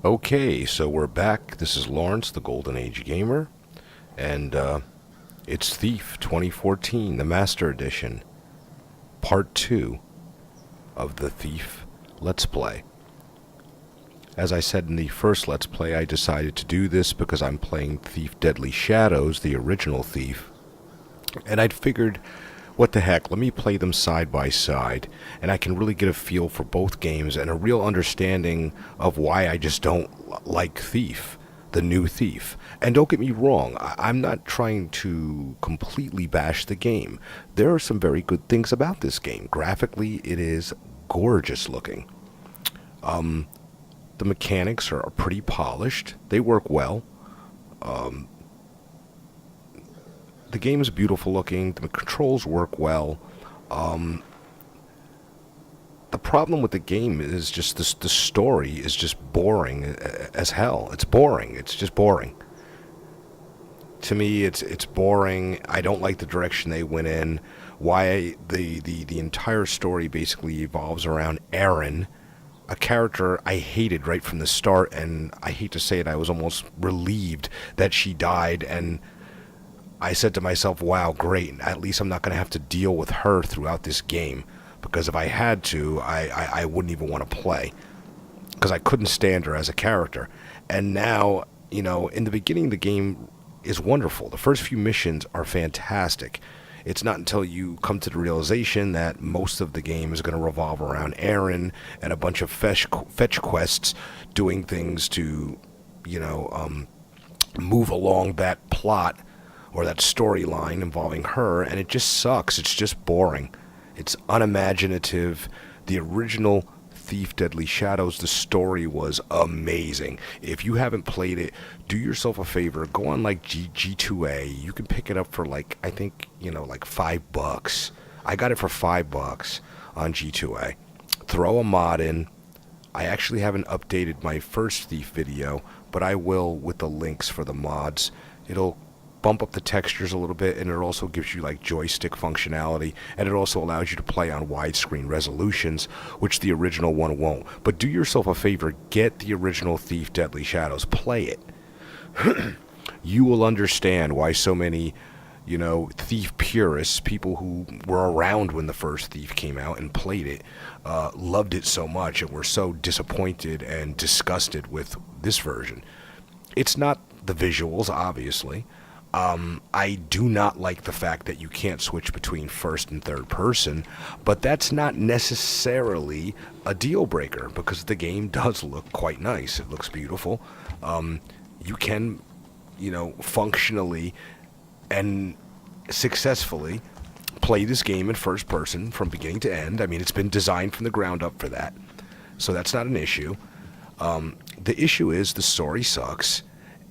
Okay, so we're back. This is Lawrence, the Golden Age Gamer, and it's Thief 2014, the Master Edition, Part 2 of the Thief Let's Play. As I said in the first Let's Play, I decided to do this because I'm playing Thief Deadly Shadows, the original Thief, and I'd figured, what the heck, let me play them side by side, and I can really get a feel for both games and a real understanding of why I just don't like Thief, the new Thief. And don't get me wrong, I'm not trying to completely bash the game. There are some very good things about this game. Graphically, it is gorgeous looking. The mechanics are pretty polished. They work well. The game is beautiful looking. The controls work well. The problem with the game is just the story is just boring as hell. It's boring. It's just boring. To me, it's boring. I don't like the direction they went in. Why the entire story basically evolves around Erin, a character I hated right from the start, and I hate to say it, I was almost relieved that she died, and I said to myself, wow, great, at least I'm not going to have to deal with her throughout this game, because if I had to, I wouldn't even want to play, because I couldn't stand her as a character. And now, you know, in the beginning, the game is wonderful. The first few missions are fantastic. It's not until you come to the realization that most of the game is going to revolve around Erin and a bunch of fetch quests, doing things to, you know, move along that plot or that storyline involving her, and it just sucks. It's just boring. It's unimaginative. The original Thief Deadly Shadows, the story was amazing. If you haven't played it, do yourself a favor. Go on like G2A. You can pick it up for like, I think, you know, like $5. I got it for $5 on G2A. Throw a mod in. I actually haven't updated my first Thief video, but I will with the links for the mods. It'll bump up the textures a little bit, and it also gives you like joystick functionality, and it also allows you to play on widescreen resolutions, which the original one won't. But do yourself a favor, get the original Thief Deadly Shadows, play it. You will understand why so many, you know, Thief purists, people who were around when the first Thief came out and played it, loved it so much and were so disappointed and disgusted with this version. It's not the visuals, obviously. I do not like the fact that you can't switch between first and third person, but that's not necessarily a deal breaker, because the game does look quite nice. It looks beautiful. You can, you know, functionally and successfully play this game in first person from beginning to end. I mean, it's been designed from the ground up for that, so that's not an issue. The issue is the story sucks,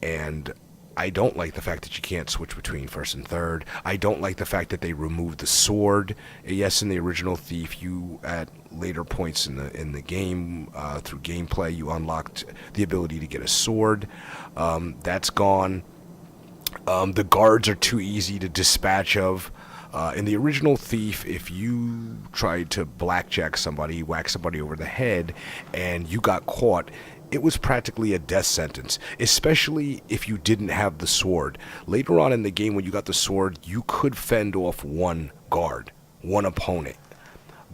and I don't like the fact that you can't switch between first and third. I don't like the fact that they removed the sword. Yes, in the original Thief, you, at later points in the game, through gameplay, you unlocked the ability to get a sword. That's gone. The guards are too easy to dispatch of. In the original Thief, if you tried to blackjack somebody, whack somebody over the head, and you got caught, it was practically a death sentence, especially if you didn't have the sword. Later on in the game, when you got the sword, you could fend off one guard, one opponent.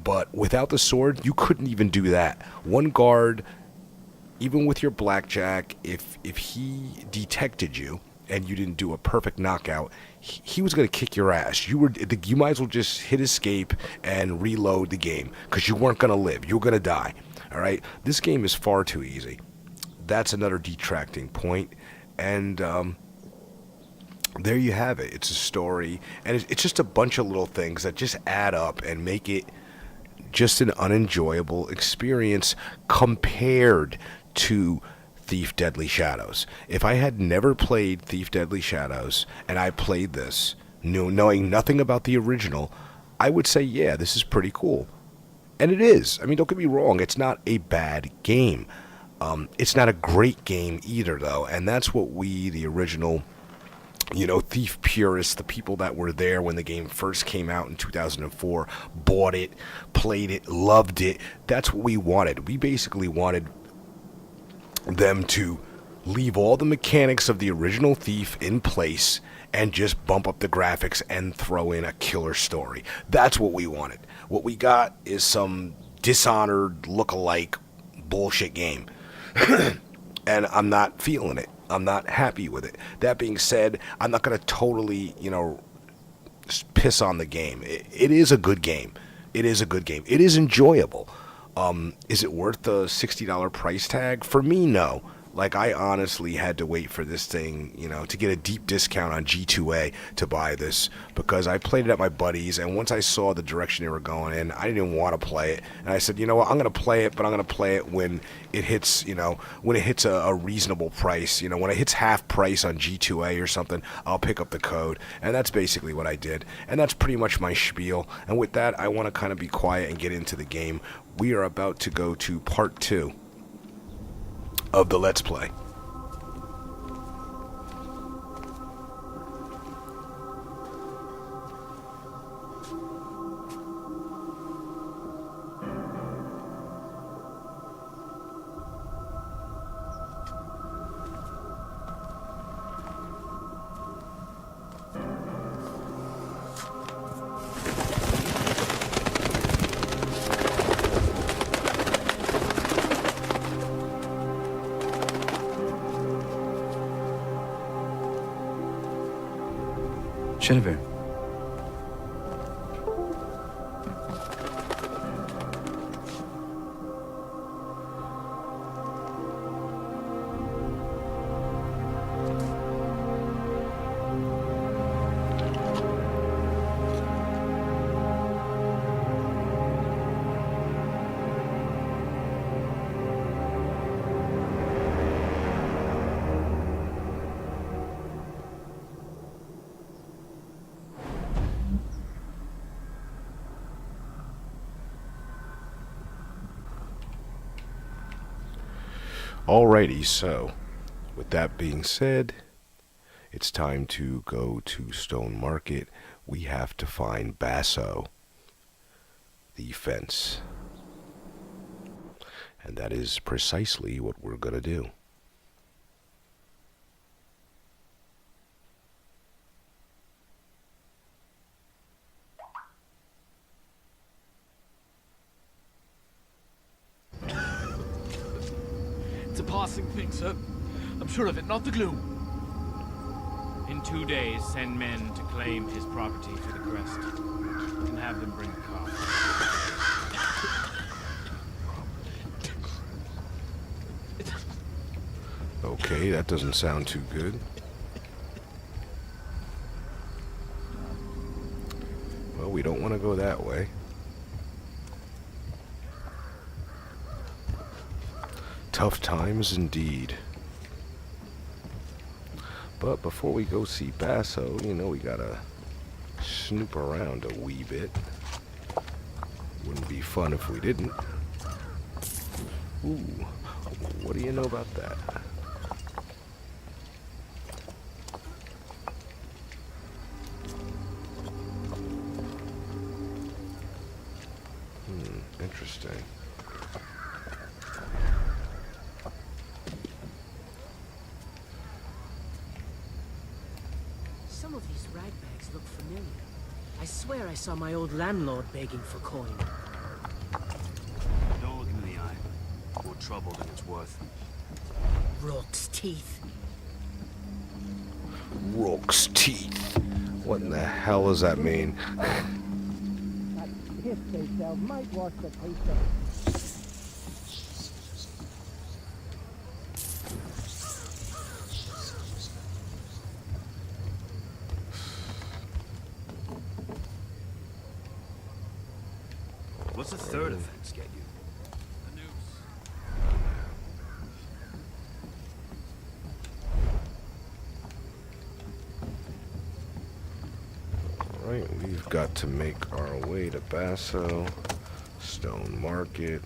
But without the sword, you couldn't even do that. One guard, even with your blackjack, if he detected you and you didn't do a perfect knockout, he was going to kick your ass. You might as well just hit escape and reload the game, because you weren't going to live. You were going to die. All right? This game is far too easy. That's another detracting point. And there you have it. It's a story, and it's just a bunch of little things that just add up and make it just an unenjoyable experience compared to Thief Deadly Shadows. If I had never played Thief Deadly Shadows and I played this, knowing nothing about the original, I would say, yeah, this is pretty cool. And it is. I mean, don't get me wrong, it's not a bad game. It's not a great game either, though, and that's what we, the original, you know, Thief purists, the people that were there when the game first came out in 2004, bought it, played it, loved it. That's what we wanted. We basically wanted them to leave all the mechanics of the original Thief in place and just bump up the graphics and throw in a killer story. That's what we wanted. What we got is some Dishonored look-alike bullshit game. And I'm not feeling it. I'm not happy with it. That being said, I'm not going to totally, piss on the game. It is a good game. It is a good game. It is enjoyable. Is it worth the $60 price tag? For me, no. Like, I honestly had to wait for this thing, to get a deep discount on G2A to buy this, because I played it at my buddy's, and once I saw the direction they were going in, I didn't want to play it. And I said, you know what, I'm going to play it, but I'm going to play it when it hits, when it hits a reasonable price. When it hits half price on G2A or something, I'll pick up the code. And that's basically what I did. And that's pretty much my spiel. And with that, I want to kind of be quiet and get into the game. We are about to go to part 2 of the Let's Play. Genevieve. Alrighty, so with that being said, it's time to go to Stone Market. We have to find Basso, the fence. And that is precisely what we're going to do. It's a passing thing, sir. I'm sure of it, not the gloom. In 2 days, send men to claim his property to the crest. And have them bring a car. Okay, that doesn't sound too good. Well, we don't want to go that way. Tough times indeed. But before we go see Basso, we gotta snoop around a wee bit. Wouldn't be fun if we didn't. Ooh, what do you know about that? Interesting. Some of these rag bags look familiar. I swear I saw my old landlord begging for coin. Don't look him in the eye. More trouble than it's worth. Rook's teeth. Rook's teeth. What in the hell does that mean? If they sell, might wash the taste of. What's the third offense get you? The noose. Alright, we've got to make our way to Basso, Stone Market.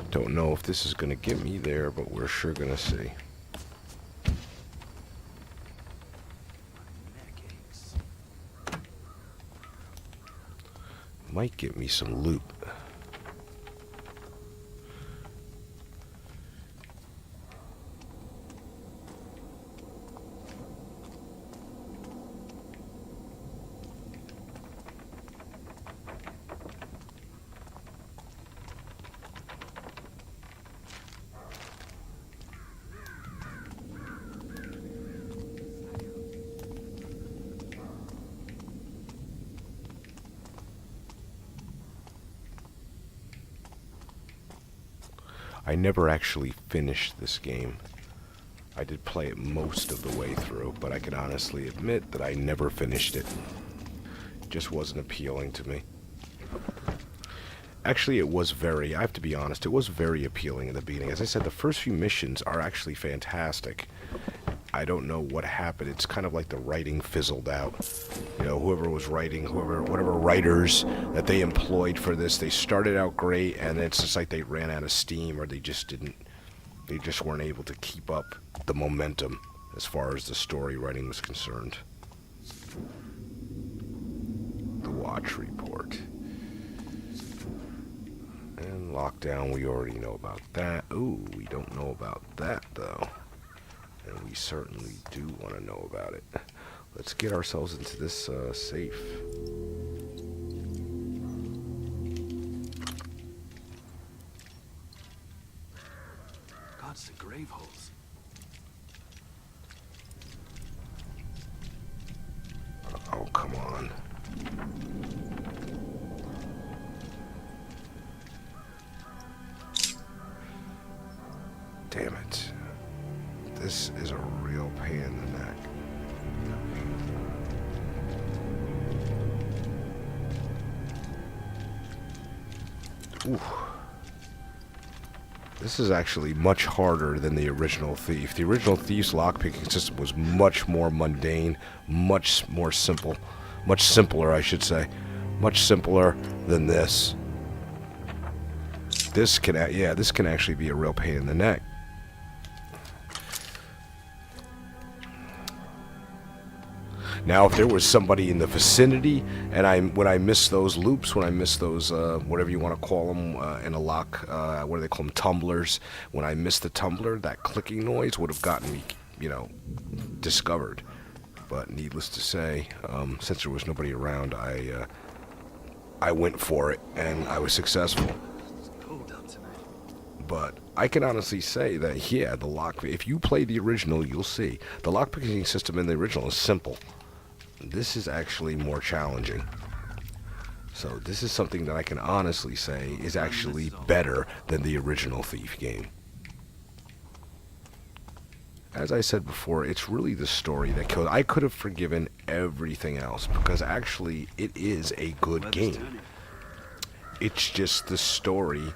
Don't know if this is going to get me there, but we're sure going to see. Neck aches. Might get me some loot. I never actually finished this game. I did play it most of the way through, but I can honestly admit that I never finished it. It just wasn't appealing to me. Actually, it was very, I have to be honest, it was very appealing in the beginning. As I said, the first few missions are actually fantastic. I don't know what happened. It's kind of like the writing fizzled out. You know, whoever was writing, whatever writers that they employed for this, they started out great, and it's just like they ran out of steam, or they just weren't able to keep up the momentum as far as the story writing was concerned. The watch report. And lockdown, we already know about that. Ooh, we don't know about that, though. And we certainly do want to know about it. Let's get ourselves into this safe. God's the grave holes. Oh, come on. Damn it. This is a real pain in the neck. Ooh. This is actually much harder than the original Thief. The original Thief's lockpicking system was much more mundane, much more simple. Much simpler, I should say. Much simpler than this. This can actually be a real pain in the neck. Now, if there was somebody in the vicinity, and when I miss those loops, when I miss those, whatever you want to call them, in a lock, what do they call them, tumblers, when I missed the tumbler, that clicking noise would have gotten me, you know, discovered. But needless to say, since there was nobody around, I went for it, and I was successful. But I can honestly say that, yeah, the lock, if you play the original, you'll see. The lockpicking system in the original is simple. This is actually more challenging. So this is something that I can honestly say is actually better than the original Thief game. As I said before, it's really the story that killed. I could have forgiven everything else because actually it is a good game. It's just the story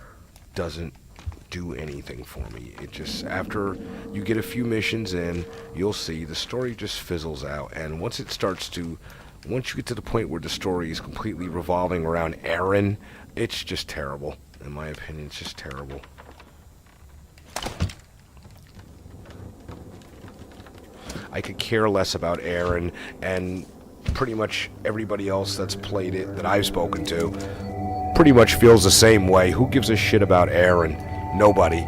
doesn't do anything for me. It just, after you get a few missions in, you'll see the story just fizzles out, and once you get to the point where the story is completely revolving around Aaron, it's just terrible. In my opinion, it's just terrible. I could care less about Aaron, and pretty much everybody else that's played it that I've spoken to pretty much feels the same way. Who gives a shit about Aaron? Nobody. You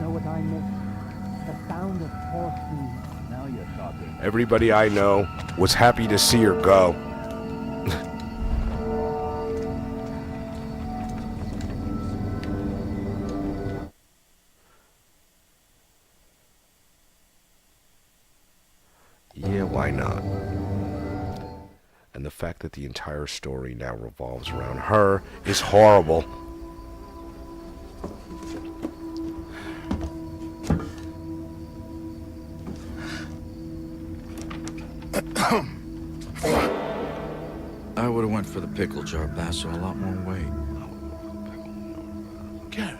know what I miss? The sound of horse hooves. Now you're talking. Everybody I know was happy to see her go. Yeah, why not? And the fact that the entire story now revolves around her is horrible. I would have went for the pickle jar, Basso, a lot more weight. Garrett.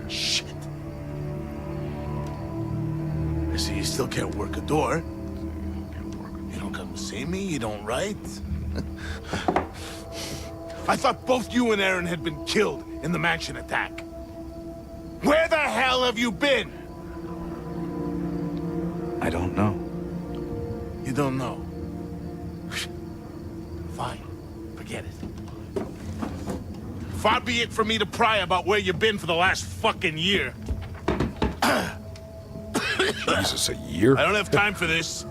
Shit. I see you still can't work a door. You don't come to see me? You don't write? I thought both you and Aaron had been killed in the mansion attack. Where the hell have you been? I don't know. You don't know? Fine. Forget it. Far be it from me to pry about where you've been for the last fucking year. Jesus, a year? I don't have time for this.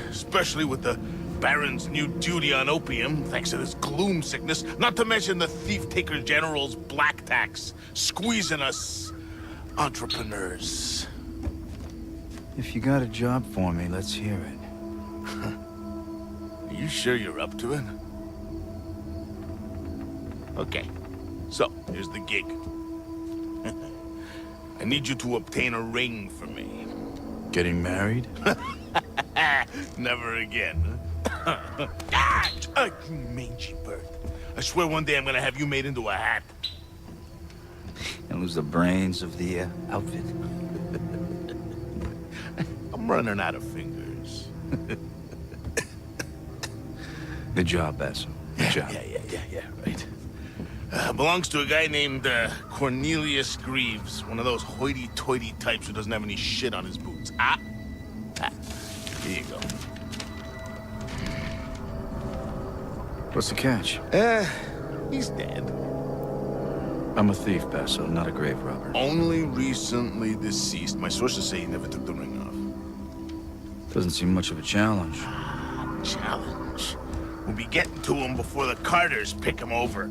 Especially with the Baron's new duty on opium, thanks to this gloom sickness, not to mention the thief-taker general's black tax, squeezing us entrepreneurs. If you got a job for me, let's hear it. Are you sure you're up to it? Okay, so here's the gig. I need you to obtain a ring for me. Getting married? Never again. You mangy bird. I swear one day I'm gonna have you made into a hat. And lose the brains of the outfit. I'm running out of fingers. Good job, Basso. Good job. Yeah, right. Belongs to a guy named Cornelius Greaves, one of those hoity-toity types who doesn't have any shit on his boots. Here you go. What's the catch? He's dead. I'm a thief, Basso, not a grave robber. Only recently deceased. My sources say he never took the ring off. Doesn't seem much of a challenge. Challenge. We'll be getting to him before the Carters pick him over.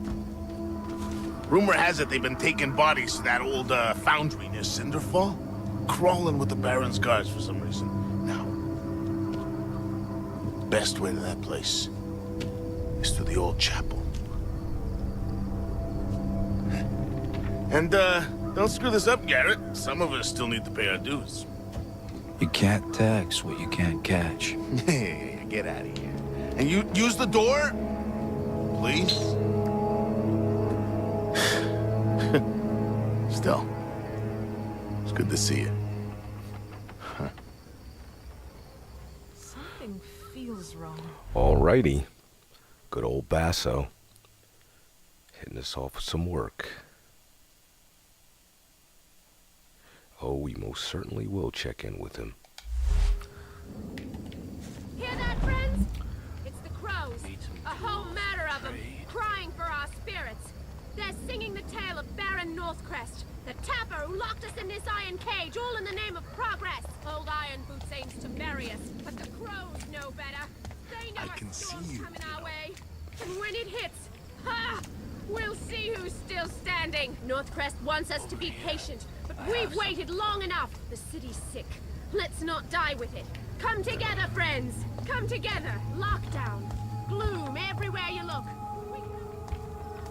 Rumor has it they've been taking bodies to that old foundry near Cinderfall. Crawling with the Baron's guards for some reason. Now, best way to that place is through the old chapel. And, don't screw this up, Garrett. Some of us still need to pay our dues. You can't tax what you can't catch. Get out of here. And you use the door, please. Still, it's good to see you. Something feels wrong. Alrighty. Good old Basso. Hitting us off with some work. Oh, we most certainly will check in with him. Hear that, friends? It's the crows. A whole matter of them, crying for our spirits. They're singing the tale of Baron Northcrest, the tapper who locked us in this iron cage, all in the name of progress. Old Iron Boots aims to bury us, but the crows know better. They know I can a storm's see you, coming our way. And when it hits, we'll see who's still standing. Northcrest wants us to be patient, but we've waited long enough. The city's sick. Let's not die with it. Come together, friends. Come together. Lockdown. Gloom everywhere you look. We can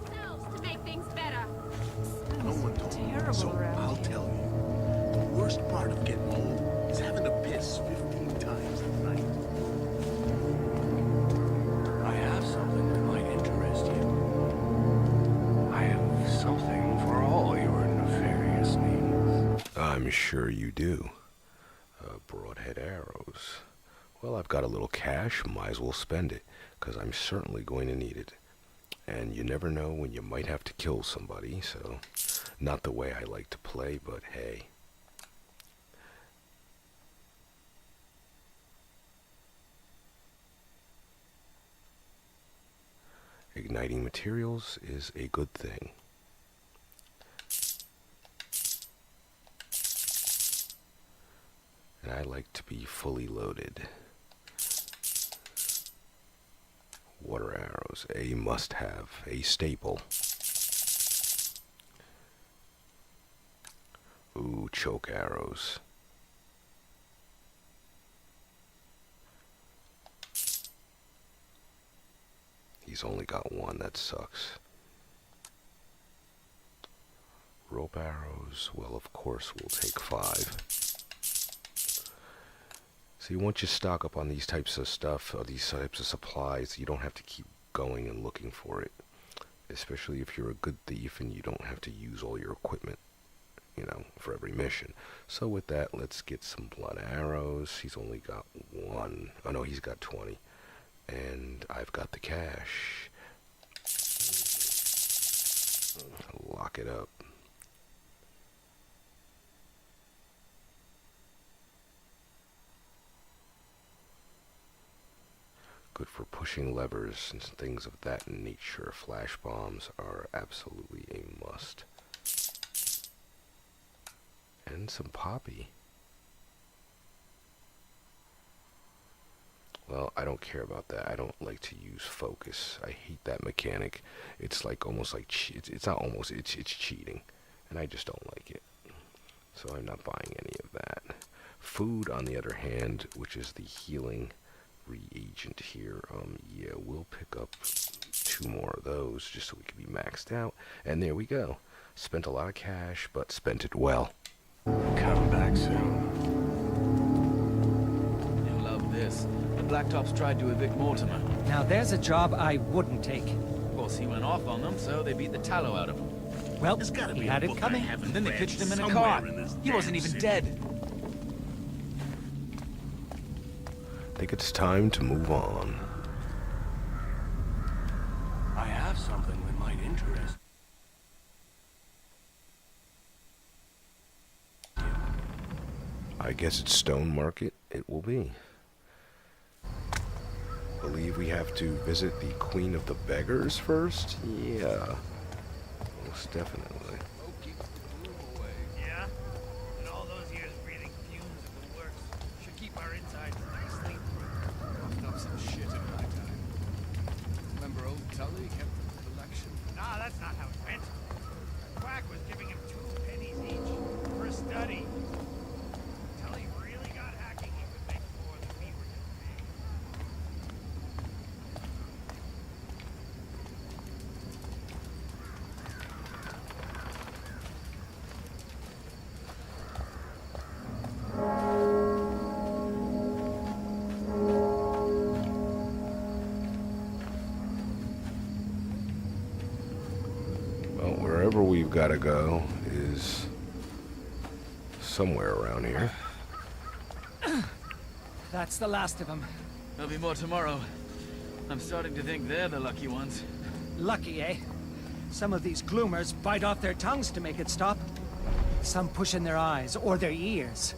ourselves to make things better. No one told me, Terrible so around I'll here. tell you. The worst part of getting old is having to piss 15 times a night. I have something that might interest you. I have something for all your nefarious needs. I'm sure you do. Broadhead arrows. Well, I've got a little cash, might as well spend it, because I'm certainly going to need it. And you never know when you might have to kill somebody, so not the way I like to play, but hey. Igniting materials is a good thing. And I like to be fully loaded. Water arrows, a must-have, a staple. Ooh, choke arrows. He's only got one, that sucks. Rope arrows, well, of course, we'll take 5. See, once you stock up on these types of stuff, or these types of supplies, you don't have to keep going and looking for it. Especially if you're a good thief and you don't have to use all your equipment, you know, for every mission. So with that, let's get some blood arrows. He's only got 1. Oh no, he's got 20. And I've got the cash. Lock it up. good for pushing levers and things of that nature. Flash bombs are absolutely a must. And some poppy. Well, I don't care about that. I don't like to use focus. I hate that mechanic. It's like almost like it's not almost, it's cheating, and I just don't like it. So I'm not buying any of that. Food, on the other hand, which is the healing reagent here, yeah, we'll pick up 2 more of those just so we can be maxed out. And there we go. Spent a lot of cash, but spent it well. Come back soon. You'll love this. The Blacktops tried to evict Mortimer. Now there's a job I wouldn't take. Of course, he went off on them, so they beat the tallow out of him. Well, There's gotta he be had a it book I coming. haven't And then they read pitched him in a somewhere car. in this He wasn't damn even city. dead. I think it's time to move on. I have something that might interest. I guess it's Stone Market. It will be. Believe we have to visit the Queen of the Beggars first? Yeah. Most definitely. Yeah? And all those years breathing fumes of the works should keep our insides nicely. Roughed up some shit in my time. Remember old Tully kept the collection? Nah, that's not how it went. Quack was giving him 2 pennies each for a study. Tully really got hacking, he would make more than we were getting paid. Well, wherever we've got to go is somewhere around here. That's the last of them. There'll be more tomorrow. I'm starting to think they're the lucky ones. Lucky, eh? Some of these gloomers bite off their tongues to make it stop. Some push in their eyes or their ears.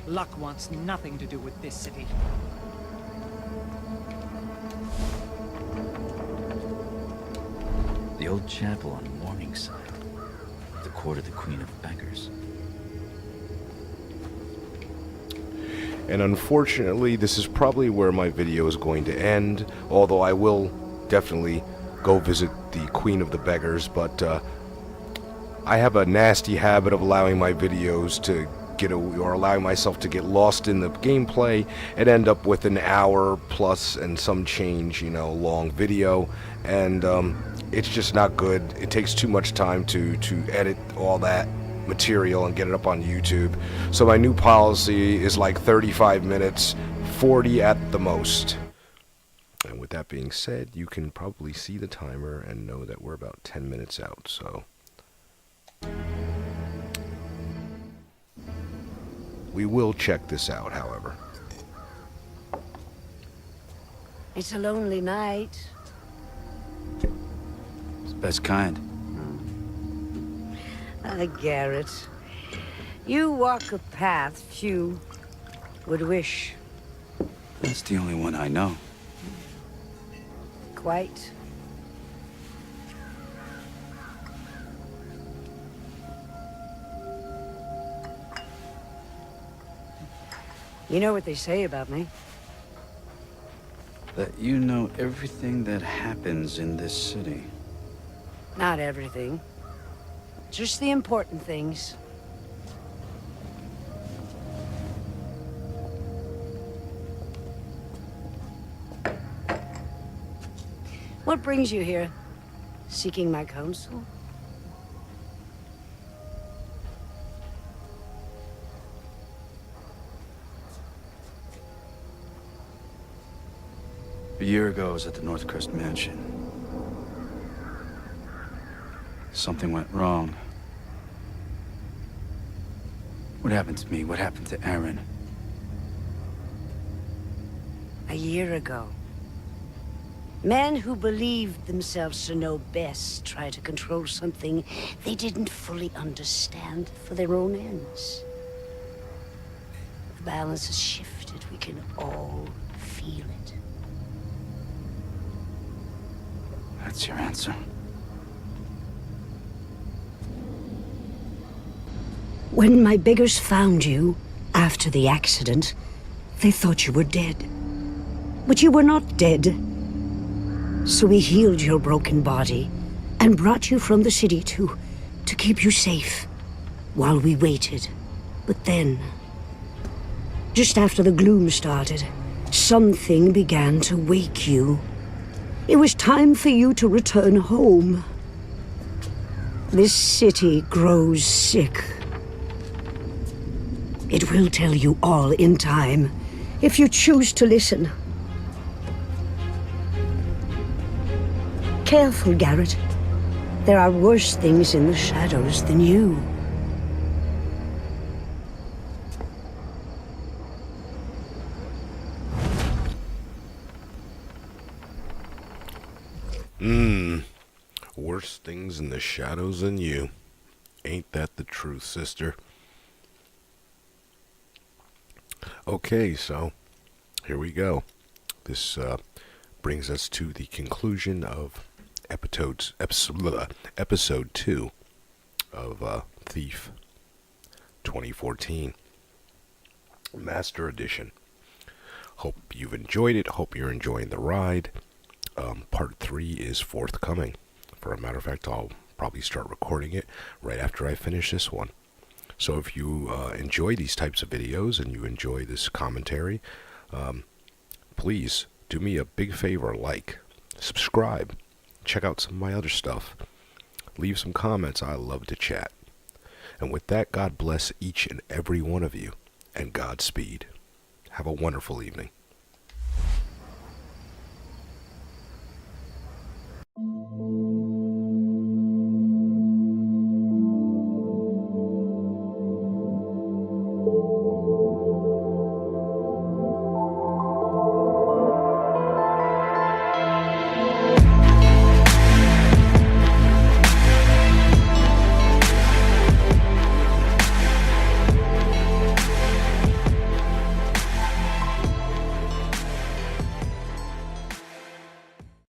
Luck wants nothing to do with this city. The old chapel on Morningside. The court of the Queen of Beggars. And unfortunately, this is probably where my video is going to end, although I will definitely go visit the Queen of the Beggars, but I have a nasty habit of allowing my videos to or allowing myself to get lost in the gameplay and end up with an hour plus and some change, long video, and it's just not good. It takes too much time to edit all that material and get it up on YouTube. So my new policy is like 35 minutes, 40 at the most. And with that being said, you can probably see the timer and know that we're about 10 minutes out, so we will check this out, however. It's a lonely night. It's the best kind. Garrett, you walk a path few would wish. That's the only one I know. Quite. You know what they say about me? That you know everything that happens in this city. Not everything. Just the important things. What brings you here? Seeking my counsel? A year ago, I was at the Northcrest Mansion. Something went wrong. What happened to me? What happened to Aaron? A year ago. Men who believed themselves to know best try to control something they didn't fully understand for their own ends. The balance has shifted. We can all feel it. That's your answer. When my beggars found you, after the accident, they thought you were dead. But you were not dead. So we healed your broken body and brought you from the city to keep you safe while we waited. But then, just after the gloom started, something began to wake you. It was time for you to return home. This city grows sick. It will tell you all in time, if you choose to listen. Careful, Garrett. There are worse things in the shadows than you. Worse things in the shadows than you. Ain't that the truth, sister? Okay, so here we go. This brings us to the conclusion of episode 2 of Thief 2014 Master Edition. Hope you've enjoyed it. Hope you're enjoying the ride. Part 3 is forthcoming. For a matter of fact, I'll probably start recording it right after I finish this one. So if you enjoy these types of videos and you enjoy this commentary, please do me a big favor, subscribe, check out some of my other stuff, leave some comments. I love to chat. And with that, God bless each and every one of you, and Godspeed. Have a wonderful evening.